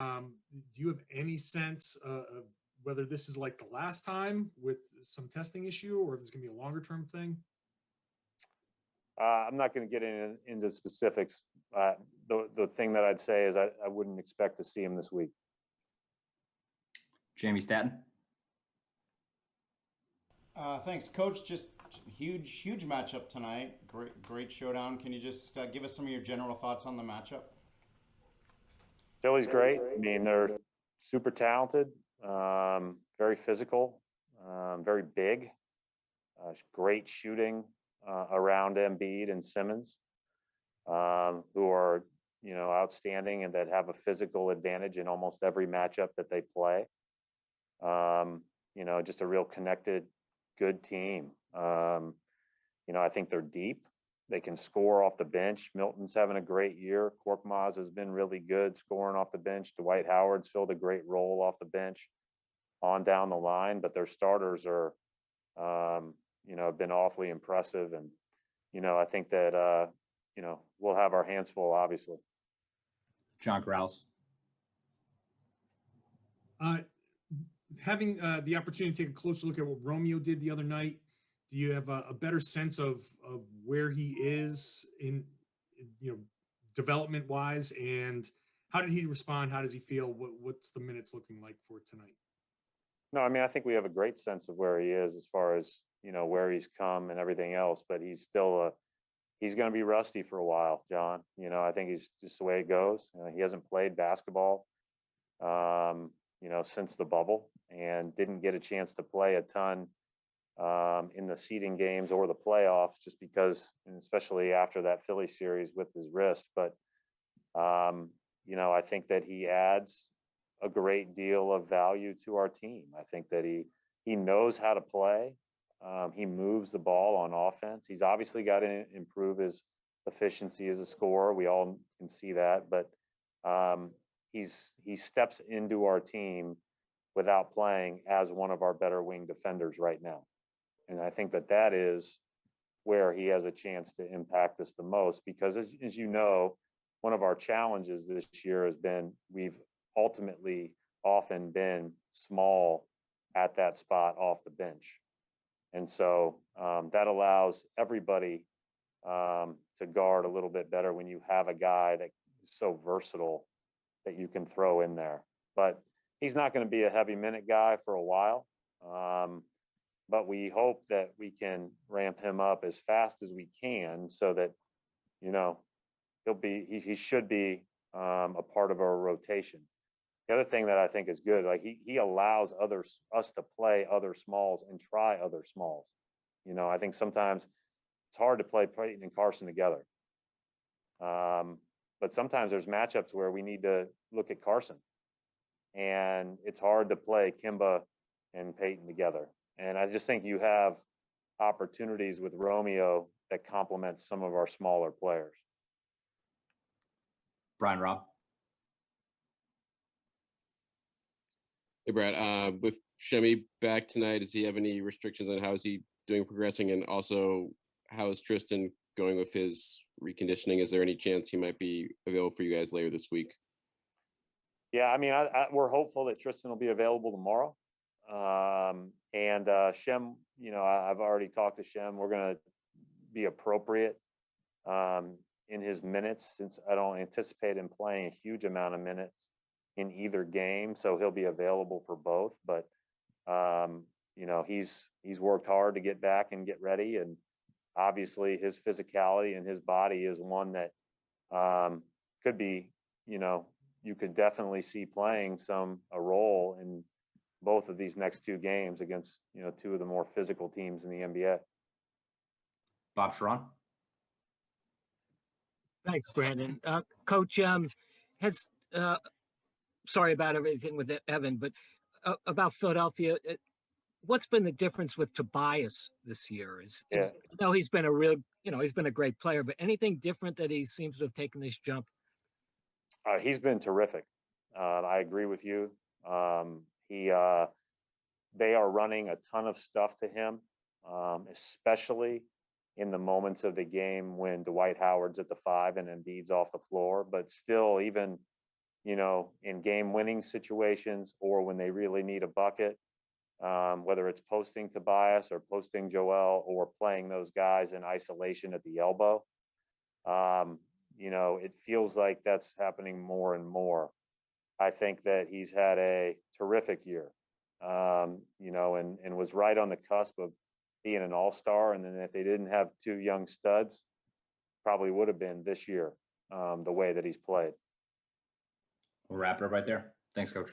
Do you have any sense of whether this is like the last time with some testing issue, or if it's going to be a longer term thing? I'm not going to get into specifics. The thing that I'd say is I wouldn't expect to see him this week. Jamie Staton. Thanks, Coach. Just huge matchup tonight. Great showdown. Can you just give us some of your general thoughts on the matchup? Philly's great. I mean, they're super talented, very physical, very big, great shooting around Embiid and Simmons, who are, outstanding and that have a physical advantage in almost every matchup that they play. Just a real connected, good team. I think they're deep. They can score off the bench. Milton's having a great year. Korkmaz has been really good scoring off the bench. Dwight Howard's filled a great role off the bench on down the line, but their starters are, have been awfully impressive. And, I think that, we'll have our hands full, obviously. John Grouse. Having the opportunity to take a closer look at what Romeo did the other night, do you have a better sense of where he is in development wise, and how did he respond? How does he feel? What's the minutes looking like for tonight? No, I mean, I think we have a great sense of where he is as far as, where he's come and everything else, but he's still he's going to be rusty for a while, John. I think he's just the way it goes. He hasn't played basketball, since the bubble, and didn't get a chance to play a ton in the seeding games or the playoffs, just because, and especially after that Philly series with his wrist. But, I think that he adds a great deal of value to our team. I think that he knows how to play. He moves the ball on offense. He's obviously got to improve his efficiency as a scorer. We all can see that, but he steps into our team without playing as one of our better wing defenders right now. And I think that is where he has a chance to impact us the most, because as you know, one of our challenges this year has been we've ultimately often been small at that spot off the bench. And so that allows everybody to guard a little bit better when you have a guy that is so versatile that you can throw in there. But he's not going to be a heavy minute guy for a while. But we hope that we can ramp him up as fast as we can, so that, he should be a part of our rotation. The other thing that I think is good, like he allows us to play other smalls and try other smalls. I think sometimes it's hard to play Peyton and Carson together. But sometimes there's matchups where we need to look at Carson, and it's hard to play Kimba and Peyton together. And I just think you have opportunities with Romeo that complement some of our smaller players. Brian Robb. Hey, Brad. With Shemi back tonight, does he have any restrictions on how is he doing, progressing? And also, how is Tristan going with his reconditioning? Is there any chance he might be available for you guys later this week? Yeah, I mean, we're hopeful that Tristan will be available tomorrow. And Shem, I've already talked to Shem. We're going to be appropriate in his minutes, since I don't anticipate him playing a huge amount of minutes in either game. So he'll be available for both. But, he's worked hard to get back and get ready. And obviously his physicality and his body is one that could be, you could definitely see playing a role in both of these next two games against, two of the more physical teams in the NBA. Bob Sharon. Thanks, Brandon. Coach, sorry about everything with Evan, but about Philadelphia, what's been the difference with Tobias this year? I know he's been he's been a great player, but anything different that he seems to have taken this jump? He's been terrific. I agree with you. They are running a ton of stuff to him, especially in the moments of the game when Dwight Howard's at the 5 and Embiid's off the floor. But still, even you know, in game winning situations or when they really need a bucket, whether it's posting Tobias or posting Joel or playing those guys in isolation at the elbow. You know, it feels like that's happening more and more. I think that he's had a terrific year, you know, and was right on the cusp of being an all-star. And then if they didn't have two young studs, probably would have been this year, the way that he's played. We'll wrap it up right there. Thanks, Coach.